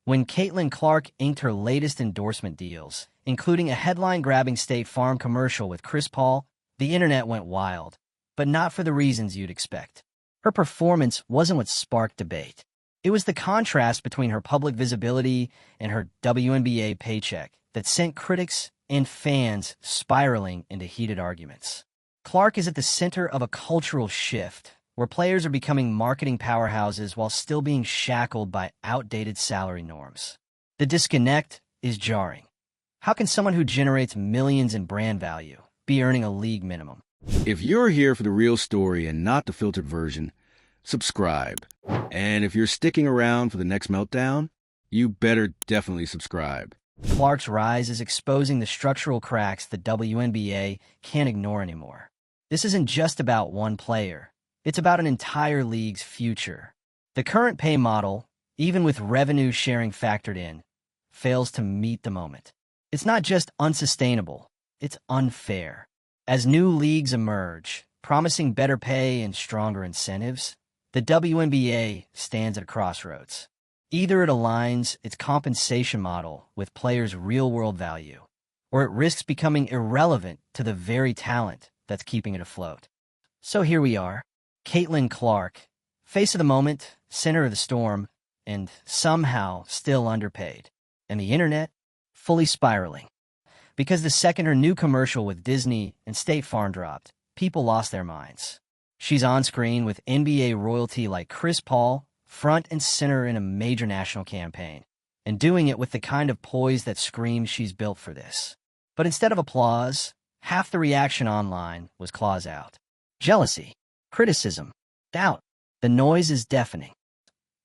When Caitlin Clark inked her latest endorsement deals, including a headline-grabbing State Farm commercial with Chris Paul, the internet went wild, but not for the reasons you'd expect. Her performance wasn't what sparked debate. It was the contrast between her public visibility and her WNBA paycheck that sent critics and fans spiraling into heated arguments. Clark is at the center of a cultural shift where players are becoming marketing powerhouses while still being shackled by outdated salary norms. The disconnect is jarring. How can someone who generates millions in brand value be earning a league minimum? If you're here for the real story and not the filtered version, subscribe. And if you're sticking around for the next meltdown, you better definitely subscribe. Clark's rise is exposing the structural cracks the WNBA can't ignore anymore. This isn't just about one player. It's about an entire league's future. The current pay model, even with revenue sharing factored in, fails to meet the moment. It's not just unsustainable, it's unfair. As new leagues emerge, promising better pay and stronger incentives, the WNBA stands at a crossroads. Either it aligns its compensation model with players' real-world value, or it risks becoming irrelevant to the very talent that's keeping it afloat. So here we are, Caitlin Clark, face of the moment, center of the storm, and somehow still underpaid. And the internet, fully spiraling. Because the second her new commercial with Disney and State Farm dropped, people lost their minds. She's on screen with NBA royalty like Chris Paul, front and center in a major national campaign, and doing it with the kind of poise that screams she's built for this. But instead of applause, half the reaction online was claws out. Jealousy, criticism, doubt. The noise is deafening.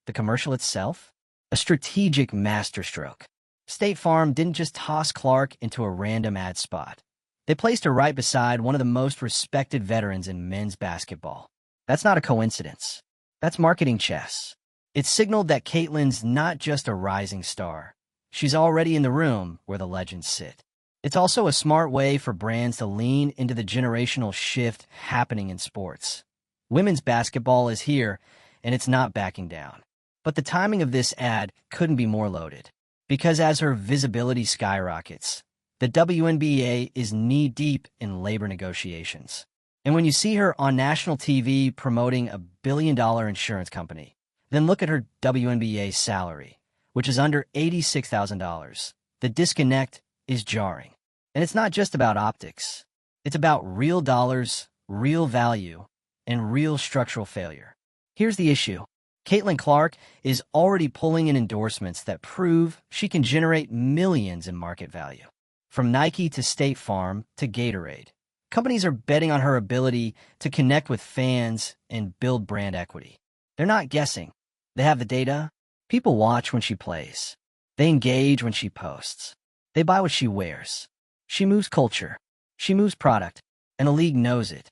The commercial itself? A strategic masterstroke. State Farm didn't just toss Clark into a random ad spot. They placed her right beside one of the most respected veterans in men's basketball. That's not a coincidence. That's marketing chess. It signaled that Caitlin's not just a rising star. She's already in the room where the legends sit. It's also a smart way for brands to lean into the generational shift happening in sports. Women's basketball is here, and it's not backing down. But the timing of this ad couldn't be more loaded. Because as her visibility skyrockets, the WNBA is knee-deep in labor negotiations. And when you see her on national TV promoting a billion-dollar insurance company, then look at her WNBA salary, which is under $86,000. The disconnect is jarring. And it's not just about optics. It's about real dollars, real value, and real structural failure. Here's the issue. Caitlin Clark is already pulling in endorsements that prove she can generate millions in market value. From Nike to State Farm to Gatorade, companies are betting on her ability to connect with fans and build brand equity. They're not guessing. They have the data. People watch when she plays. They engage when she posts. They buy what she wears. She moves culture. She moves product. And the league knows it.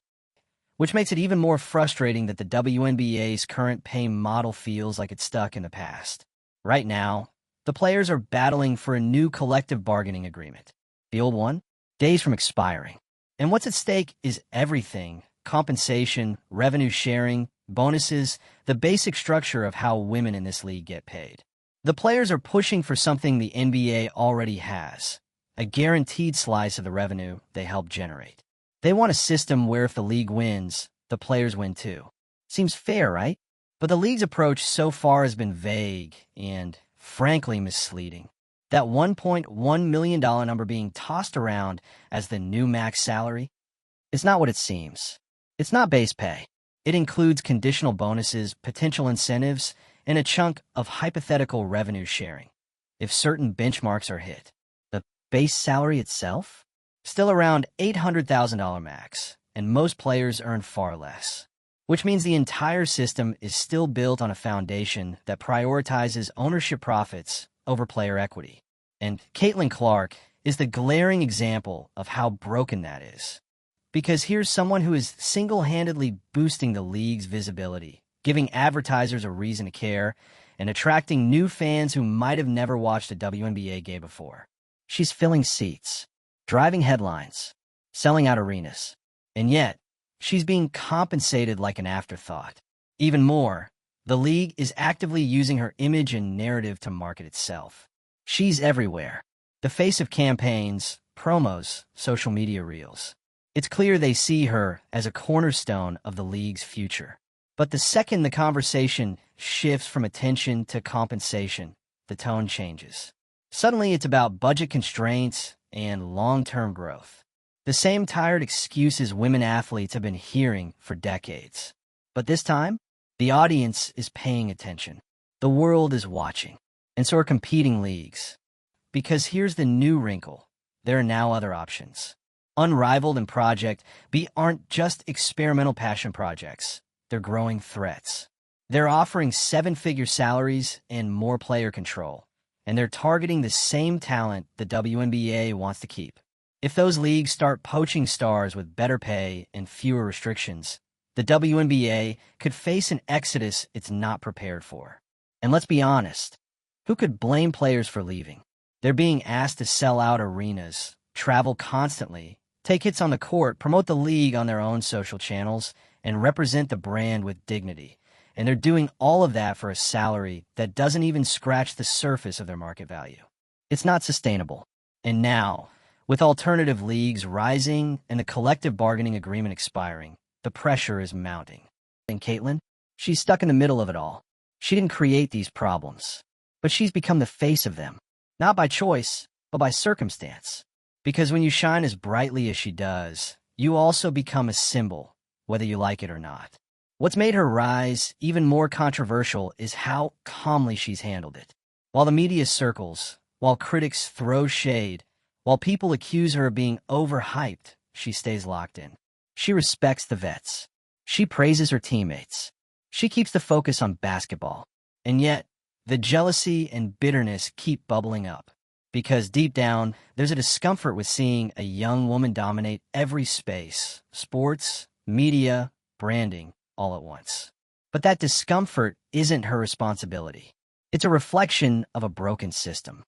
Which makes it even more frustrating that the WNBA's current pay model feels like it's stuck in the past. Right now, the players are battling for a new collective bargaining agreement. The old one? Days from expiring. And what's at stake is everything: compensation, revenue sharing, bonuses, the basic structure of how women in this league get paid. The players are pushing for something the NBA already has: a guaranteed slice of the revenue they help generate. They want a system where if the league wins, the players win too. Seems fair, right? But the league's approach so far has been vague and, frankly, misleading. That $1.1 million number being tossed around as the new max salary is not what it seems. It's not base pay. It includes conditional bonuses, potential incentives, and a chunk of hypothetical revenue sharing if certain benchmarks are hit. The base salary itself? Still around $800,000 max, and most players earn far less. Which means the entire system is still built on a foundation that prioritizes ownership profits over player equity. And Caitlin Clark is the glaring example of how broken that is. Because here's someone who is single-handedly boosting the league's visibility, giving advertisers a reason to care, and attracting new fans who might have never watched a WNBA game before. She's filling seats, driving headlines, selling out arenas. And yet, she's being compensated like an afterthought. Even more, The league is actively using her image and narrative to market itself. She's everywhere. The face of campaigns, promos, social media reels. It's clear they see her as a cornerstone of the league's future. But the second the conversation shifts from attention to compensation, the tone changes. Suddenly it's about budget constraints and long-term growth. The same tired excuses women athletes have been hearing for decades. But this time, the audience is paying attention. The world is watching. And so are competing leagues. Because here's the new wrinkle. There are now other options. Unrivaled and Project B aren't just experimental passion projects. They're growing threats. They're offering seven-figure salaries and more player control. And they're targeting the same talent the WNBA wants to keep. If those leagues start poaching stars with better pay and fewer restrictions, the WNBA could face an exodus it's not prepared for. And let's be honest, who could blame players for leaving? They're being asked to sell out arenas, travel constantly, take hits on the court, promote the league on their own social channels, and represent the brand with dignity. And they're doing all of that for a salary that doesn't even scratch the surface of their market value. It's not sustainable. And now, with alternative leagues rising and the collective bargaining agreement expiring, the pressure is mounting. And Caitlin, she's stuck in the middle of it all. She didn't create these problems, but she's become the face of them. Not by choice, but by circumstance. Because when you shine as brightly as she does, you also become a symbol, whether you like it or not. What's made her rise even more controversial is how calmly she's handled it. While the media circles, while critics throw shade, while people accuse her of being overhyped, she stays locked in. She respects the vets. She praises her teammates. She keeps the focus on basketball. And yet, the jealousy and bitterness keep bubbling up. Because deep down, there's a discomfort with seeing a young woman dominate every space, sports, media, branding, all at once. But that discomfort isn't her responsibility. It's a reflection of a broken system.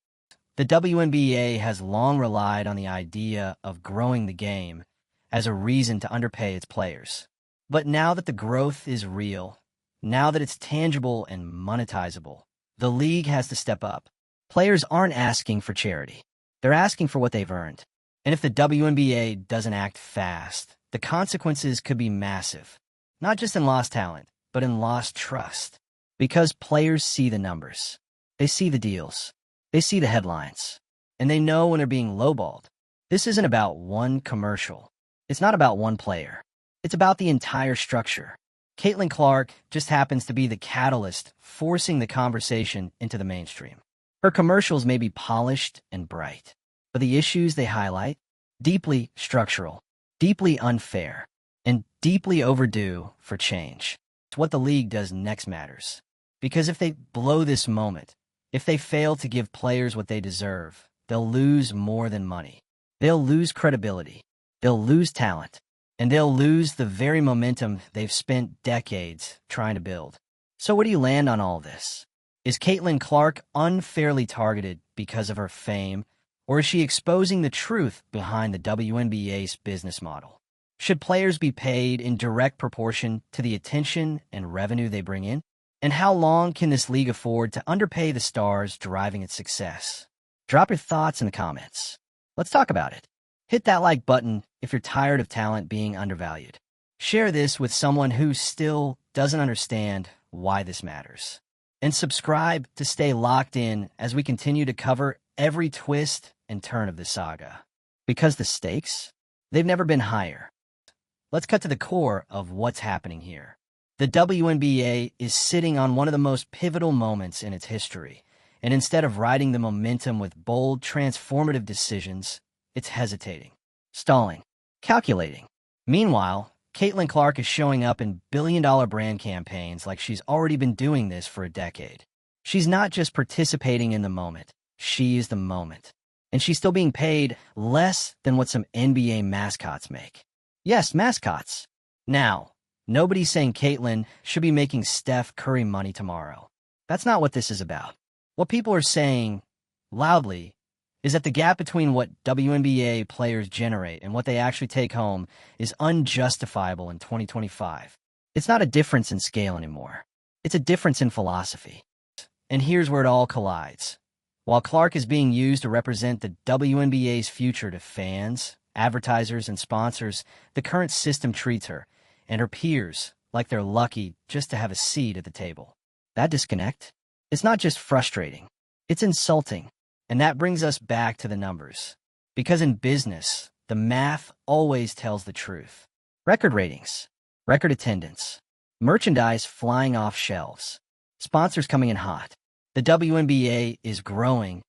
The WNBA has long relied on the idea of growing the game as a reason to underpay its players. But now that the growth is real, now that it's tangible and monetizable, the league has to step up. Players aren't asking for charity. They're asking for what they've earned. And if the WNBA doesn't act fast, the consequences could be massive. Not just in lost talent, but in lost trust. Because players see the numbers. They see the deals. They see the headlines. And they know when they're being lowballed. This isn't about one commercial. It's not about one player. It's about the entire structure. Caitlin Clark just happens to be the catalyst forcing the conversation into the mainstream. Her commercials may be polished and bright, but the issues they highlight, deeply structural, deeply unfair, and deeply overdue for change. It's what the league does next matters. Because if they blow this moment, if they fail to give players what they deserve, they'll lose more than money. They'll lose credibility. They'll lose talent. And they'll lose the very momentum they've spent decades trying to build. So where do you land on all this? Is Caitlin Clark unfairly targeted because of her fame, or is she exposing the truth behind the WNBA's business model? Should players be paid in direct proportion to the attention and revenue they bring in? And how long can this league afford to underpay the stars driving its success? Drop your thoughts in the comments. Let's talk about it. Hit that like button if you're tired of talent being undervalued. Share this with someone who still doesn't understand why this matters. And subscribe to stay locked in as we continue to cover every twist and turn of this saga. Because the stakes, they've never been higher. Let's cut to the core of what's happening here. The WNBA is sitting on one of the most pivotal moments in its history, and instead of riding the momentum with bold, transformative decisions, it's hesitating, stalling, calculating. Meanwhile, Caitlin Clark is showing up in billion-dollar brand campaigns like she's already been doing this for a decade. She's not just participating in the moment, she is the moment. And she's still being paid less than what some NBA mascots make. Yes, mascots. Now, nobody's saying Caitlin should be making Steph Curry money tomorrow. That's not what this is about. What people are saying, loudly, is that the gap between what WNBA players generate and what they actually take home is unjustifiable in 2025. It's not a difference in scale anymore. It's a difference in philosophy. And here's where it all collides. While Clark is being used to represent the WNBA's future to fans, advertisers, and sponsors, the current system treats her and her peers like they're lucky just to have a seat at the table. That disconnect? It's not just frustrating, it's insulting. And that brings us back to the numbers. Because in business, the math always tells the truth. Record ratings, record attendance, merchandise flying off shelves, sponsors coming in hot. The WNBA is growing,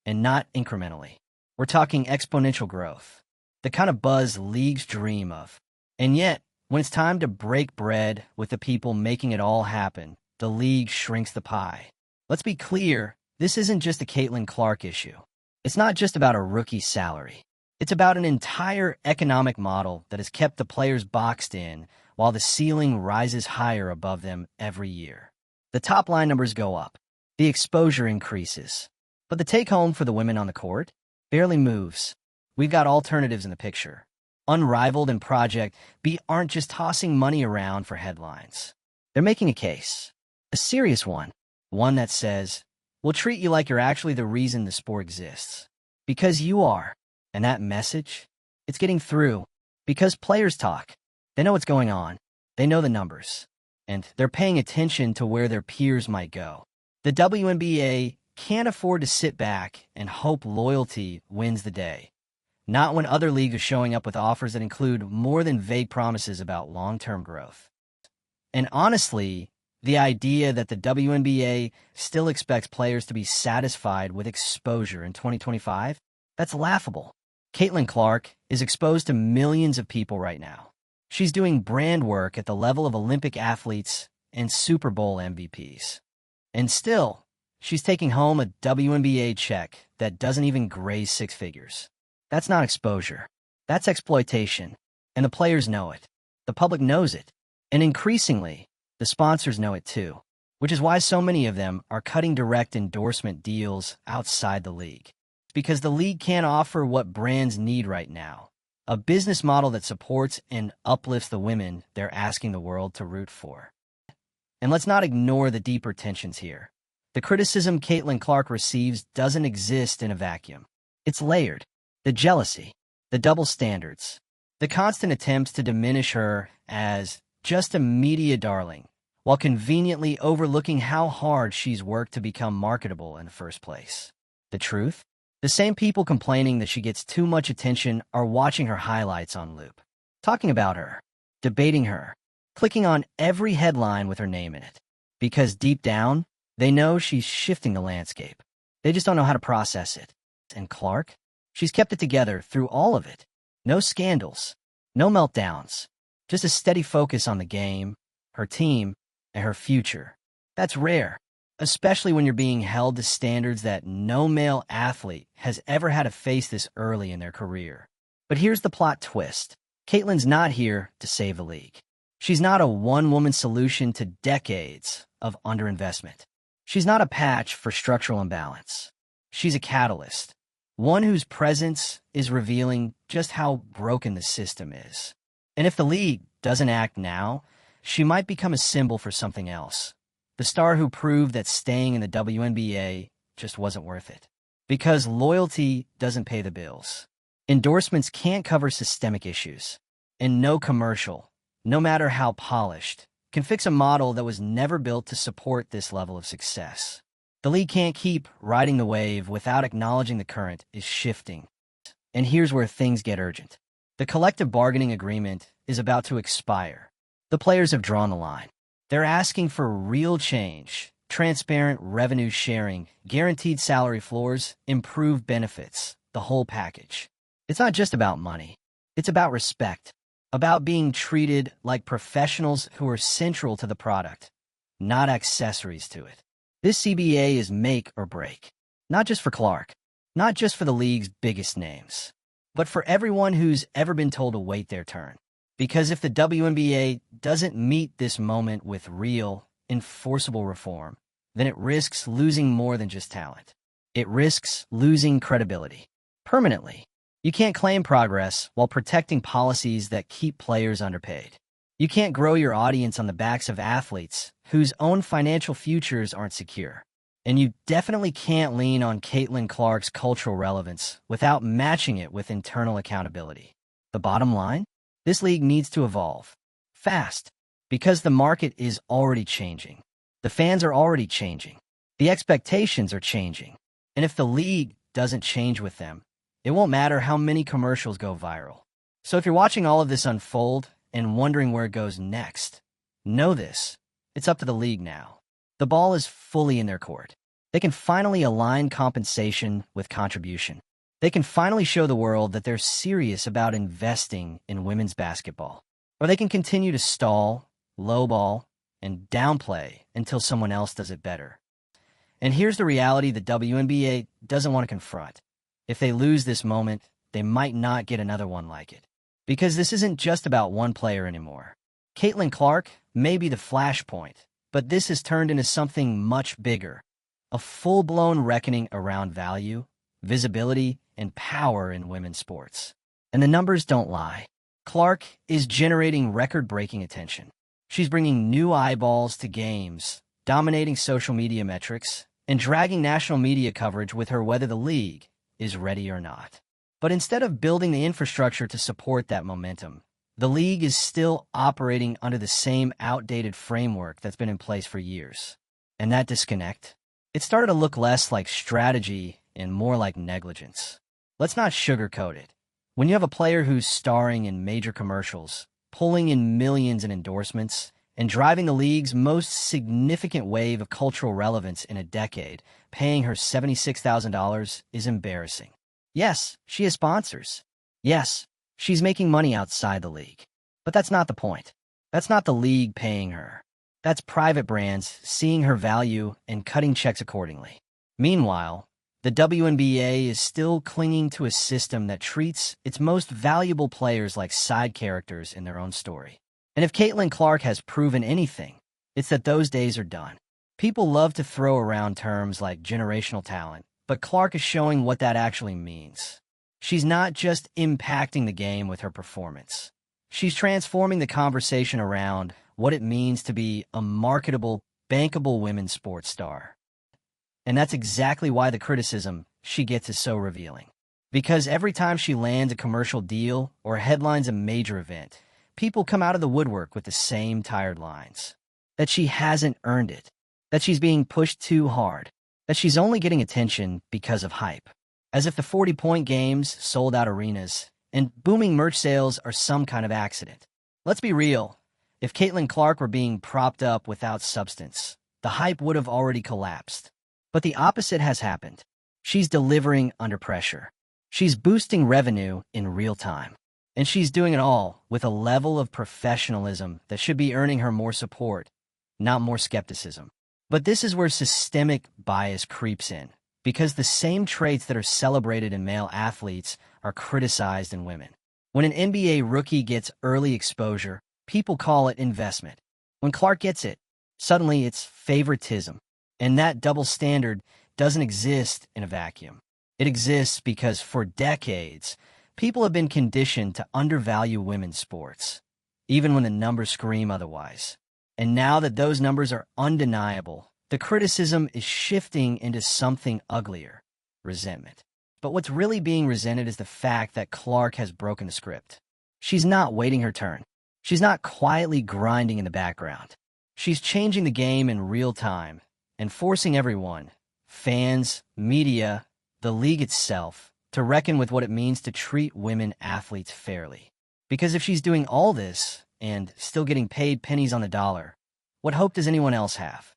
and not incrementally. We're talking exponential growth, the kind of buzz leagues dream of. And yet, when it's time to break bread with the people making it all happen, the league shrinks the pie. Let's be clear, this isn't just a Caitlin Clark issue. It's not just about a rookie's salary. It's about an entire economic model that has kept the players boxed in while the ceiling rises higher above them every year. The top line numbers go up. The exposure increases. But the take-home for the women on the court barely moves. We've got alternatives in the picture. Unrivaled and Project B aren't just tossing money around for headlines. They're making a case. A serious one. One that says, we'll treat you like you're actually the reason the sport exists. Because you are. And that message, it's getting through. Because players talk. They know what's going on. They know the numbers. And they're paying attention to where their peers might go. The WNBA can't afford to sit back and hope loyalty wins the day. Not when other leagues are showing up with offers that include more than vague promises about long-term growth. And honestly, the idea that the WNBA still expects players to be satisfied with exposure in 2025, that's laughable. Caitlin Clark is exposed to millions of people right now. She's doing brand work at the level of Olympic athletes and Super Bowl MVPs. And still, she's taking home a WNBA check that doesn't even graze six figures. That's not exposure. That's exploitation. And the players know it. The public knows it. And increasingly, the sponsors know it too, which is why so many of them are cutting direct endorsement deals outside the league. It's because the league can't offer what brands need right now, a business model that supports and uplifts the women they're asking the world to root for. And let's not ignore the deeper tensions here. The criticism Caitlin Clark receives doesn't exist in a vacuum. It's layered. The jealousy, the double standards, the constant attempts to diminish her as just a media darling, while conveniently overlooking how hard she's worked to become marketable in the first place. The truth? The same people complaining that she gets too much attention are watching her highlights on loop, talking about her, debating her, clicking on every headline with her name in it. Because deep down, they know she's shifting the landscape. They just don't know how to process it. And Clark? She's kept it together through all of it. No scandals, no meltdowns, just a steady focus on the game, her team, and her future. That's rare, especially when you're being held to standards that no male athlete has ever had to face this early in their career. But here's the plot twist. Caitlin's not here to save the league. She's not a one-woman solution to decades of underinvestment. She's not a patch for structural imbalance. She's a catalyst, one whose presence is revealing just how broken the system is. And if the league doesn't act now, she might become a symbol for something else. The star who proved that staying in the WNBA just wasn't worth it. Because loyalty doesn't pay the bills. Endorsements can't cover systemic issues. And no commercial, no matter how polished, can fix a model that was never built to support this level of success. The league can't keep riding the wave without acknowledging the current is shifting. And here's where things get urgent. The collective bargaining agreement is about to expire. The players have drawn the line. They're asking for real change, transparent revenue sharing, guaranteed salary floors, improved benefits, the whole package. It's not just about money. It's about respect, about being treated like professionals who are central to the product, not accessories to it. This CBA is make or break, not just for Clark, not just for the league's biggest names, but for everyone who's ever been told to wait their turn. Because if the WNBA doesn't meet this moment with real, enforceable reform, then it risks losing more than just talent. It risks losing credibility. Permanently. You can't claim progress while protecting policies that keep players underpaid. You can't grow your audience on the backs of athletes whose own financial futures aren't secure. And you definitely can't lean on Caitlin Clark's cultural relevance without matching it with internal accountability. The bottom line? This league needs to evolve. Fast. Because the market is already changing. The fans are already changing. The expectations are changing. And if the league doesn't change with them, it won't matter how many commercials go viral. So if you're watching all of this unfold and wondering where it goes next, know this. It's up to the league now. The ball is fully in their court. They can finally align compensation with contribution. They can finally show the world that they're serious about investing in women's basketball. Or they can continue to stall, lowball, and downplay until someone else does it better. And here's the reality the WNBA doesn't want to confront. If they lose this moment, they might not get another one like it. Because this isn't just about one player anymore. Caitlin Clark may be the flashpoint, but this has turned into something much bigger. A full-blown reckoning around value, visibility, and power in women's sports. And the numbers don't lie. Clark is generating record-breaking attention. She's bringing new eyeballs to games, dominating social media metrics, and dragging national media coverage with her whether the league is ready or not. But instead of building the infrastructure to support that momentum, the league is still operating under the same outdated framework that's been in place for years. And that disconnect? It started to look less like strategy and more like negligence. Let's not sugarcoat it. When you have a player who's starring in major commercials, pulling in millions in endorsements, and driving the league's most significant wave of cultural relevance in a decade, paying her $76,000 is embarrassing. Yes, she has sponsors. Yes, she's making money outside the league. But that's not the point. That's not the league paying her. That's private brands seeing her value and cutting checks accordingly. Meanwhile, the WNBA is still clinging to a system that treats its most valuable players like side characters in their own story. And if Caitlin Clark has proven anything, it's that those days are done. People love to throw around terms like generational talent, but Clark is showing what that actually means. She's not just impacting the game with her performance. She's transforming the conversation around what it means to be a marketable, bankable women's sports star. And that's exactly why the criticism she gets is so revealing. Because every time she lands a commercial deal or headlines a major event, people come out of the woodwork with the same tired lines. That she hasn't earned it. That she's being pushed too hard. That she's only getting attention because of hype. As if the 40-point games sold out arenas and booming merch sales are some kind of accident. Let's be real. If Caitlin Clark were being propped up without substance, the hype would have already collapsed. But the opposite has happened. She's delivering under pressure. She's boosting revenue in real time. And she's doing it all with a level of professionalism that should be earning her more support, not more skepticism. But this is where systemic bias creeps in, because the same traits that are celebrated in male athletes are criticized in women. When an NBA rookie gets early exposure, people call it investment. When Clark gets it, suddenly it's favoritism. And that double standard doesn't exist in a vacuum. It exists because for decades, people have been conditioned to undervalue women's sports, even when the numbers scream otherwise. And now that those numbers are undeniable, the criticism is shifting into something uglier, resentment. But what's really being resented is the fact that Clark has broken the script. She's not waiting her turn. She's not quietly grinding in the background. She's changing the game in real time and forcing everyone, fans, media, the league itself, to reckon with what it means to treat women athletes fairly. Because if she's doing all this and still getting paid pennies on the dollar, what hope does anyone else have?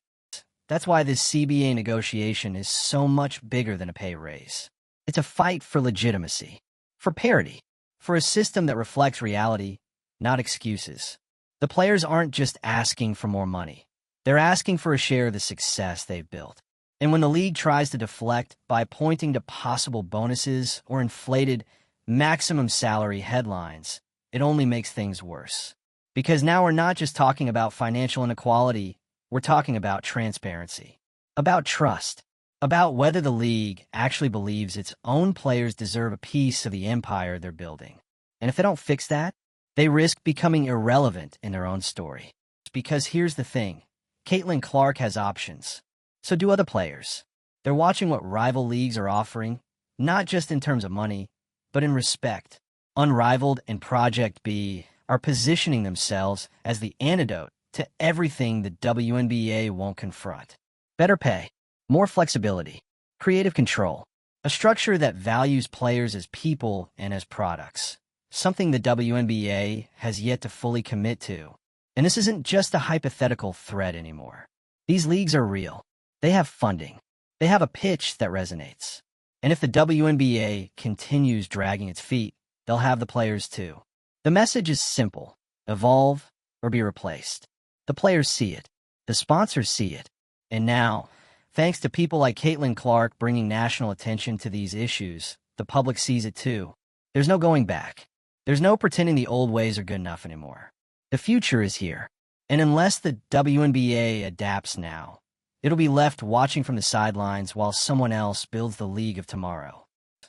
That's why this CBA negotiation is so much bigger than a pay raise. It's a fight for legitimacy, for parity, for a system that reflects reality, not excuses. The players aren't just asking for more money. They're asking for a share of the success they've built. And when the league tries to deflect by pointing to possible bonuses or inflated maximum salary headlines, it only makes things worse. Because now we're not just talking about financial inequality, we're talking about transparency, about trust, about whether the league actually believes its own players deserve a piece of the empire they're building. And if they don't fix that, They risk becoming irrelevant in their own story. Because here's the thing, Caitlin Clark has options. So do other players. They're watching what rival leagues are offering, not just in terms of money, but in respect. Unrivaled and Project B are positioning themselves as the antidote to everything the WNBA won't confront. Better pay, more flexibility, creative control, a structure that values players as people and as products, something the WNBA has yet to fully commit to. And this isn't just a hypothetical threat anymore. These leagues are real. They have funding. They have a pitch that resonates. And if the WNBA continues dragging its feet, they'll have the players too. The message is simple: evolve or be replaced. The players see it. The sponsors see it. And now, thanks to people like Caitlin Clark bringing national attention to these issues, the public sees it too. There's no going back. There's no pretending the old ways are good enough anymore. The future is here. And unless the WNBA adapts now, it'll be left watching from the sidelines while someone else builds the league of tomorrow.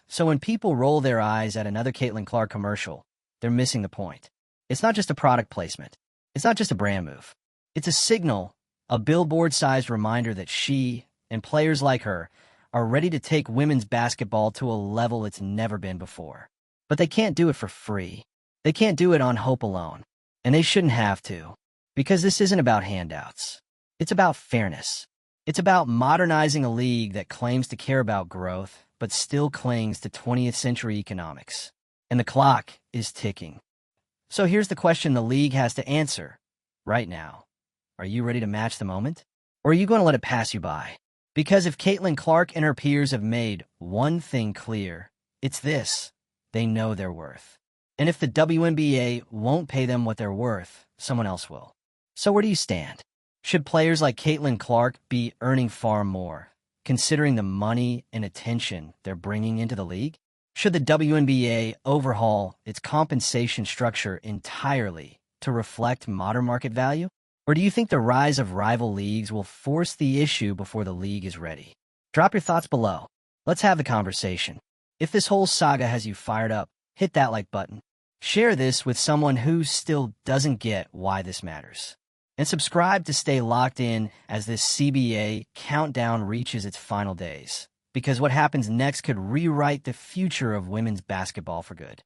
So when people roll their eyes at another Caitlin Clark commercial, they're missing the point. It's not just a product placement. It's not just a brand move. It's a signal, a billboard-sized reminder that she and players like her are ready to take women's basketball to a level it's never been before. But they can't do it for free. They can't do it on hope alone. And they shouldn't have to. Because this isn't about handouts. It's about fairness. It's about modernizing a league that claims to care about growth, but still clings to 20th century economics. And the clock is ticking. So here's the question the league has to answer right now. Are you ready to match the moment? Or are you going to let it pass you by? Because if Caitlin Clark and her peers have made one thing clear, it's this: they know their worth. And if the WNBA won't pay them what they're worth, someone else will. So where do you stand? Should players like Caitlin Clark be earning far more, considering the money and attention they're bringing into the league? Should the WNBA overhaul its compensation structure entirely to reflect modern market value? Or do you think the rise of rival leagues will force the issue before the league is ready? Drop your thoughts below. Let's have the conversation. If this whole saga has you fired up, hit that like button. Share this with someone who still doesn't get why this matters. And subscribe to stay locked in as this CBA countdown reaches its final days. Because what happens next could rewrite the future of women's basketball for good.